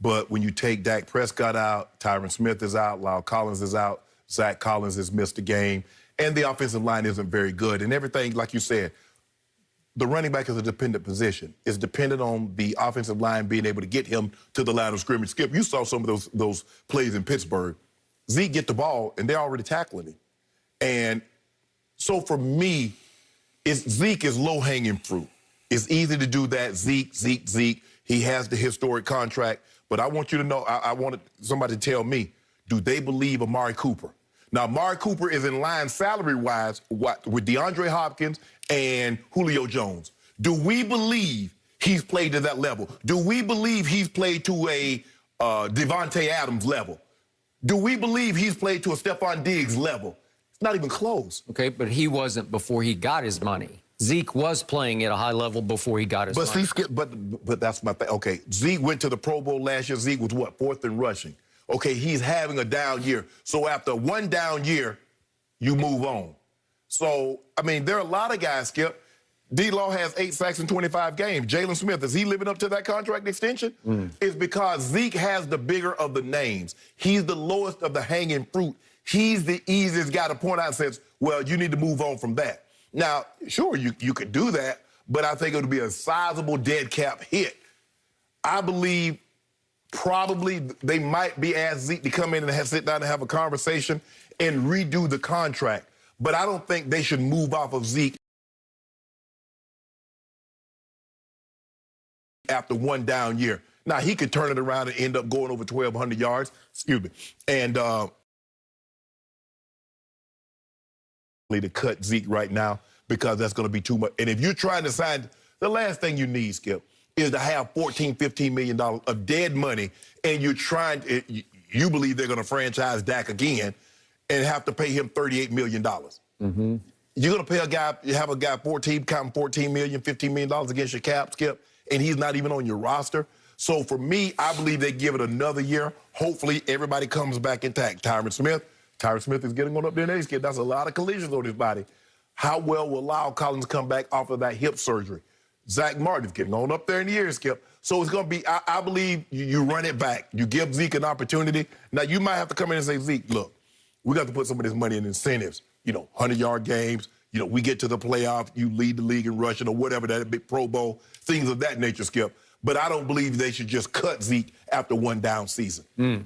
But when you take Dak Prescott out, Tyron Smith is out, Lyle Collins is out, Zach Collins has missed a game, and the offensive line isn't very good. And everything, like you said, the running back is a dependent position. It's dependent on the offensive line being able to get him to the line of scrimmage. Skip, you saw some of those plays in Pittsburgh. Zeke get the ball, and they're already tackling him. And so for me, Zeke is low-hanging fruit. It's easy to do that. Zeke. He has the historic contract. But I want you to know, I wanted somebody to tell me, do they believe Amari Cooper? Now, Amari Cooper is in line salary-wise with DeAndre Hopkins and Julio Jones. Do we believe he's played to that level? Do we believe he's played to a Devontae Adams level? Do we believe he's played to a Stephon Diggs level? It's not even close. Okay, but he wasn't before he got his money. Zeke was playing at a high level before he got his money. But that's my thing. Okay, Zeke went to the Pro Bowl last year. Zeke was what, 4th in rushing? Okay, he's having a down year. So after one down year, you move on. So, I mean, there are a lot of guys, Skip. D-Law has 8 sacks in 25 games. Jalen Smith, is he living up to that contract extension? It's because Zeke has the bigger of the names. He's the lowest of the hanging fruit. He's the easiest guy to point out and says, well, you need to move on from that. Now, sure, you could do that, but I think it would be a sizable dead cap hit. I believe probably they might be asked Zeke to come in and sit down and have a conversation and redo the contract. But I don't think they should move off of Zeke after one down year. Now, he could turn it around and end up going over 1,200 yards. Excuse me. And to cut Zeke right now because that's going to be too much. And if you're trying to sign, the last thing you need, Skip, is to have $14, $15 million of dead money, and you're trying, you believe they're going to franchise Dak again and have to pay him $38 million. You're going to pay a guy, you have a guy counting $14 million, $15 million against your cap, Skip, and he's not even on your roster. So for me, I believe they give it another year. Hopefully everybody comes back intact. Tyron Smith is getting on up there in age, Skip. That's a lot of collisions on his body. How well will Lyle Collins come back off of that hip surgery? Zach Martin's getting on up there in the years, Skip. So it's going to be, I believe you run it back. You give Zeke an opportunity. Now, you might have to come in and say, Zeke, look, we got to put some of this money in incentives. 100-yard games. We get to the playoff, you lead the league in rushing or whatever, that big Pro Bowl, things of that nature, Skip. But I don't believe they should just cut Zeke after one down season.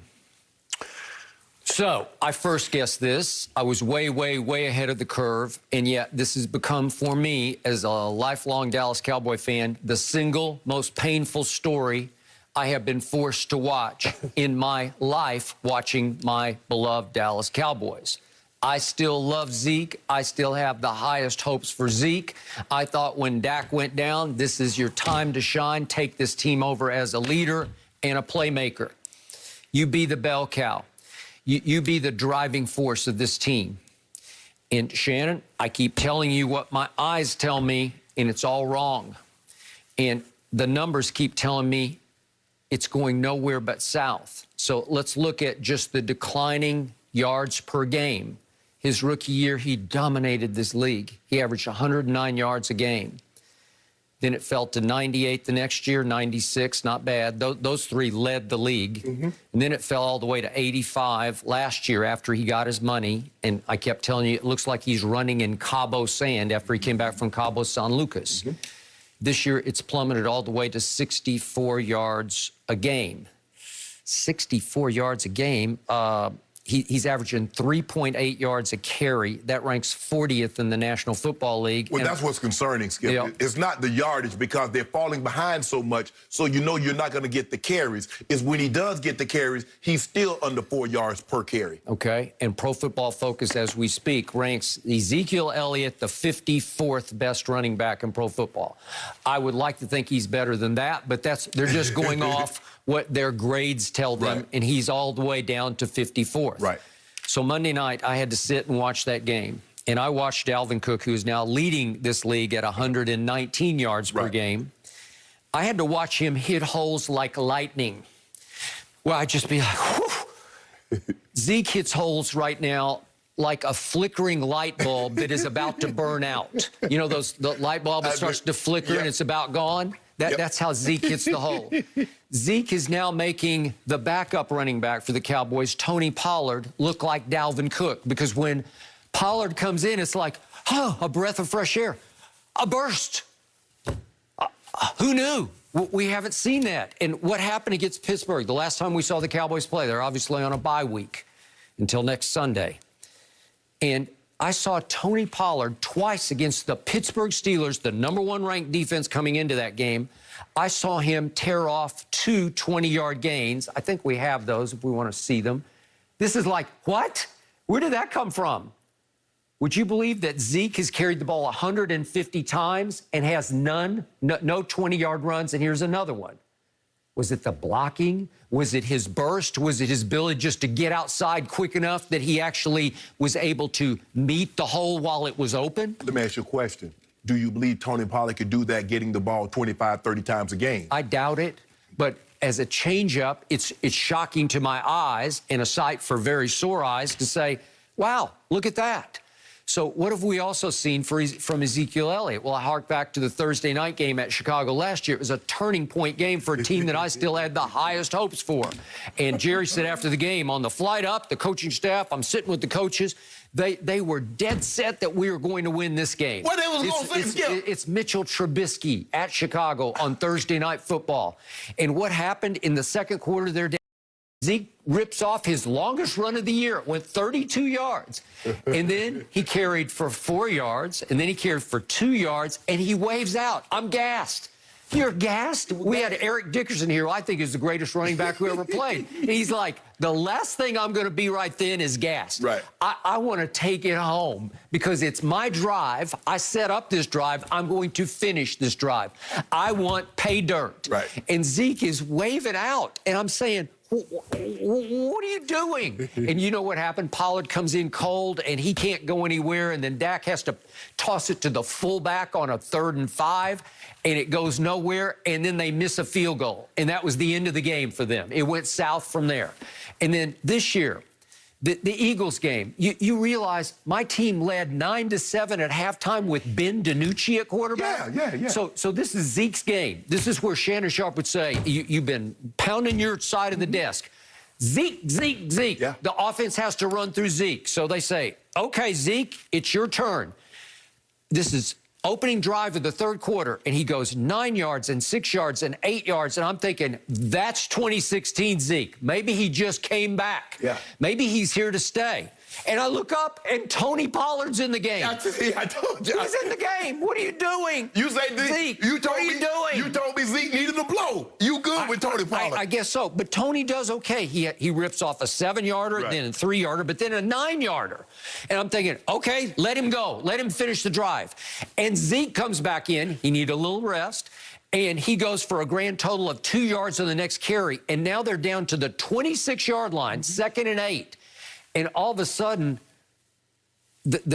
So I first guessed this. I was way, way, way ahead of the curve. And yet this has become, for me, as a lifelong Dallas Cowboy fan, the single most painful story I have been forced to watch in my life, watching my beloved Dallas Cowboys. I still love Zeke. I still have the highest hopes for Zeke. I thought when Dak went down, this is your time to shine. Take this team over as a leader and a playmaker. You be the bell cow. You be the driving force of this team. And Shannon, I keep telling you what my eyes tell me, and it's all wrong. And the numbers keep telling me it's going nowhere but south. So let's look at just the declining yards per game. His rookie year, he dominated this league. He averaged 109 yards a game. Then it fell to 98 the next year, 96, not bad. Those three led the league. And then it fell all the way to 85 last year after he got his money. And I kept telling you, it looks like he's running in Cabo sand after he came back from Cabo San Lucas. This year, it's plummeted all the way to 64 yards a game. 64 yards a game. He's averaging 3.8 yards a carry. That ranks 40th in the National Football League. Well, that's what's concerning, Skip. It's not the yardage because they're falling behind so much, so you're not going to get the carries. It's when he does get the carries, he's still under 4 yards per carry. Okay, and Pro Football Focus, as we speak, ranks Ezekiel Elliott the 54th best running back in pro football. I would like to think he's better than that, but they're just going off what their grades tell them, and he's all the way down to 54th. Right. So Monday night, I had to sit and watch that game. And I watched Dalvin Cook, who is now leading this league at 119 yards per game. I had to watch him hit holes like lightning. Well, I'd just be like, whew. Zeke hits holes right now like a flickering light bulb that is about to burn out. You know, the light bulb that starts to flicker and it's about gone? That's how Zeke hits the hole. Zeke is now making the backup running back for the Cowboys, Tony Pollard, look like Dalvin Cook, because when Pollard comes in, it's like, oh, a breath of fresh air, a burst. Who knew? We haven't seen that. And what happened against Pittsburgh? The last time we saw the Cowboys play, they're obviously on a bye week until next Sunday. And I saw Tony Pollard twice against the Pittsburgh Steelers, the #1 ranked defense coming into that game. I saw him tear off 2 20-yard gains. I think we have those if we want to see them. This is like, what? Where did that come from? Would you believe that Zeke has carried the ball 150 times and has no 20-yard runs? And here's another one. Was it the blocking? Was it his burst? Was it his ability just to get outside quick enough that he actually was able to meet the hole while it was open? Let me ask you a question. Do you believe Tony Pollard could do that, getting the ball 25, 30 times a game? I doubt it, but as a changeup, it's shocking to my eyes and a sight for very sore eyes to say, wow, look at that. So what have we also seen from Ezekiel Elliott? Well, I hark back to the Thursday night game at Chicago last year. It was a turning point game for a team that I still had the highest hopes for. And Jerry said after the game, on the flight up, the coaching staff, I'm sitting with the coaches, they were dead set that we were going to win this game. What they was going to say, it's Mitchell Trubisky at Chicago on Thursday Night Football. And what happened in the second quarter there, Zeke rips off his longest run of the year. It went 32 yards. And then he carried for 4 yards, and then he carried for 2 yards, and he waves out. I'm gassed. You're gassed? We had Eric Dickerson here, who I think is the greatest running back who ever played. And he's like, the last thing I'm going to be right then is gassed. Right. I want to take it home because it's my drive. I set up this drive. I'm going to finish this drive. I want pay dirt. Right. And Zeke is waving out, and I'm saying, what are you doing? And you know what happened? Pollard comes in cold, and he can't go anywhere, and then Dak has to toss it to the fullback on a 3rd and 5, and it goes nowhere, and then they miss a field goal, and that was the end of the game for them. It went south from there. And then this year, the Eagles game, you realize my team led 9-7 at halftime with Ben DiNucci at quarterback. Yeah. So this is Zeke's game. This is where Shannon Sharp would say, you've been pounding your side of the desk. Zeke. Yeah. The offense has to run through Zeke. So they say, okay, Zeke, it's your turn. This is opening drive of the third quarter, and he goes 9 yards and 6 yards and 8 yards, and I'm thinking, that's 2016 Zeke. Maybe he just came back. Yeah. Maybe he's here to stay. And I look up, and Tony Pollard's in the game. I told you. He's in the game. What are you doing? You say Zeke, what are you doing? You told me Zeke needed a blow. You good with Tony Pollard? I guess so. But Tony does okay. He rips off a 7-yarder, right, then a 3-yarder, but then a 9-yarder. And I'm thinking, okay, let him go. Let him finish the drive. And Zeke comes back in. He needed a little rest. And he goes for a grand total of 2 yards on the next carry. And now they're down to the 26-yard line, 2nd and 8. And all of a sudden,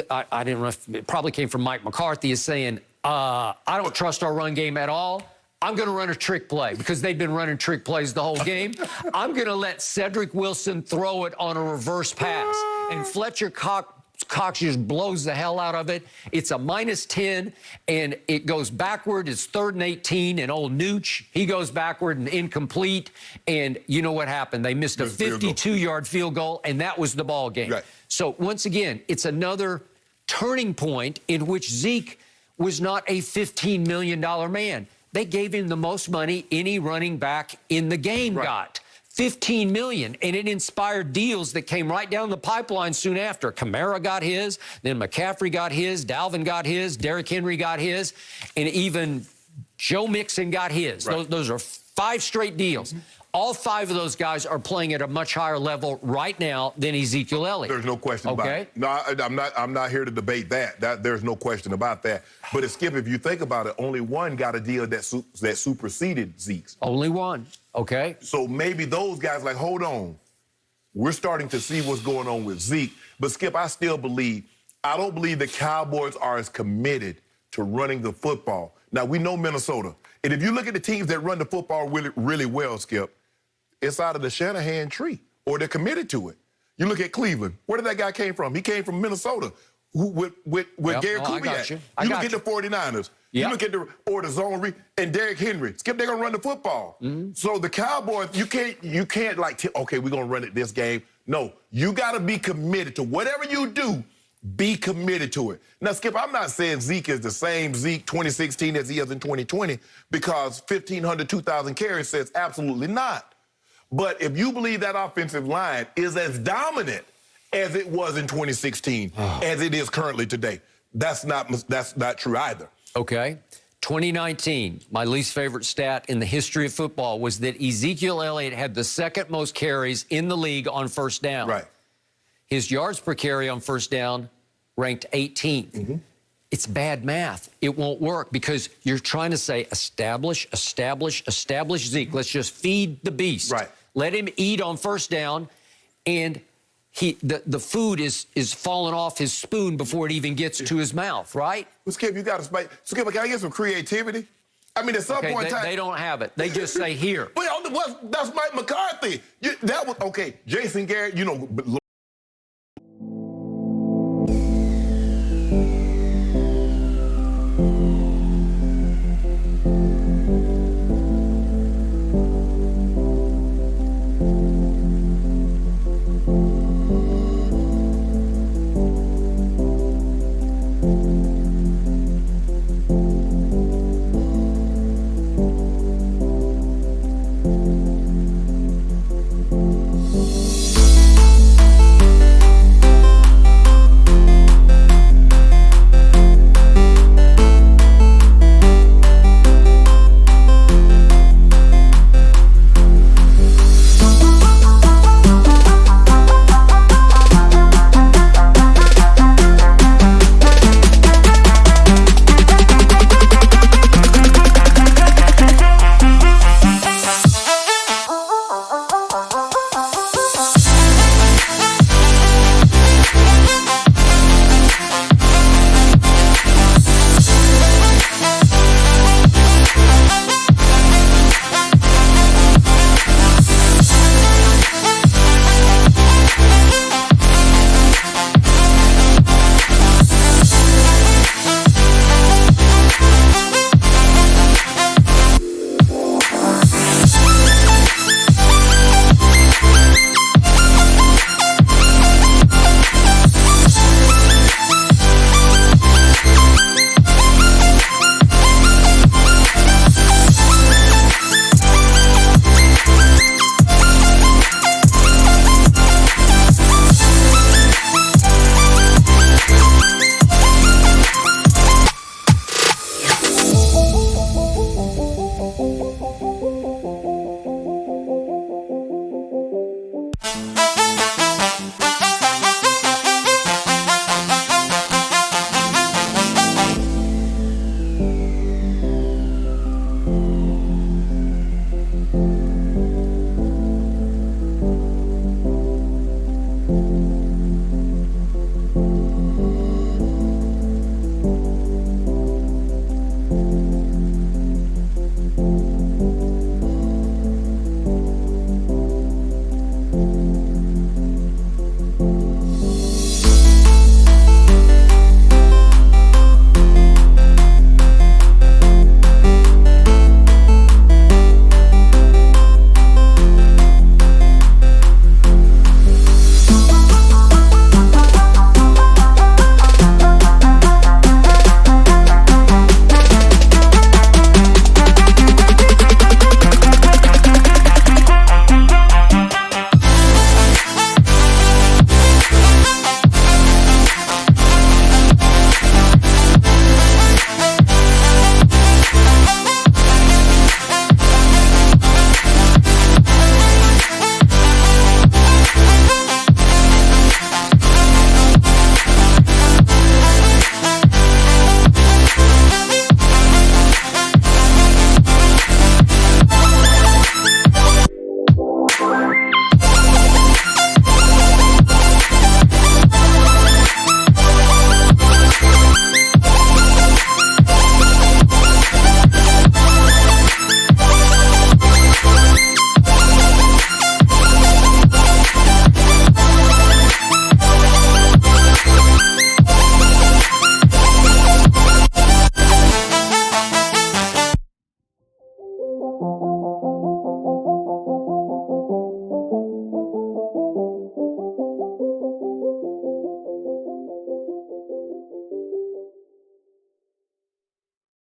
I didn't know if it probably came from Mike McCarthy, is saying, I don't trust our run game at all. I'm going to run a trick play because they've been running trick plays the whole game. I'm going to let Cedric Wilson throw it on a reverse pass. And Fletcher Cox just blows the hell out of it. It's a -10, and it goes backward. It's 3rd and 18, and old Nooch, he goes backward and incomplete. And you know what happened? They missed a 52-yard field goal, and that was the ball game. Right. So once again, it's another turning point in which Zeke was not a $15 million man. They gave him the most money any running back in the game got. $15 million, and it inspired deals that came right down the pipeline soon after. Kamara got his, then McCaffrey got his, Dalvin got his, Derrick Henry got his, and even Joe Mixon got his. Right. Those are 5 straight deals. All 5 of those guys are playing at a much higher level right now than Ezekiel Elliott. There's no question about it. No, I'm not here to debate that. There's no question about that. But Skip, if you think about it, only one got a deal that superseded Zeke's. Only one. Okay. So maybe those guys like, hold on. We're starting to see what's going on with Zeke. But Skip, I don't believe the Cowboys are as committed to running the football. Now, we know Minnesota. And if you look at the teams that run the football really, really well, Skip, it's out of the Shanahan tree, or they're committed to it. You look at Cleveland. Where did that guy came from? He came from Minnesota. with Gary I got Kubiak. you. You look at the 49ers. You look at the zone read and Derrick Henry. Skip, they're gonna run the football. So the Cowboys, you can't like, okay, we're gonna run it this game. No, you gotta be committed to whatever you do. Be committed to it. Now, Skip, I'm not saying Zeke is the same Zeke 2016 as he is in 2020 because 1,500, 2,000 carries says absolutely not. But if you believe that offensive line is as dominant as it was in 2016, as it is currently today, that's not true either. Okay. 2019, my least favorite stat in the history of football was that Ezekiel Elliott had the second most carries in the league on first down. Right. His yards per carry on first down ranked 18th. It's bad math. It won't work because you're trying to say establish Zeke. Let's just feed the beast. Right. Let him eat on first down, and the food is falling off his spoon before it even gets to his mouth, right? Well, Skip, you got to spike. Skip, can I get some creativity? I mean, at some point in time... They don't have it. They just say, here. But that's Mike McCarthy. That was, okay, Jason Garrett, you know...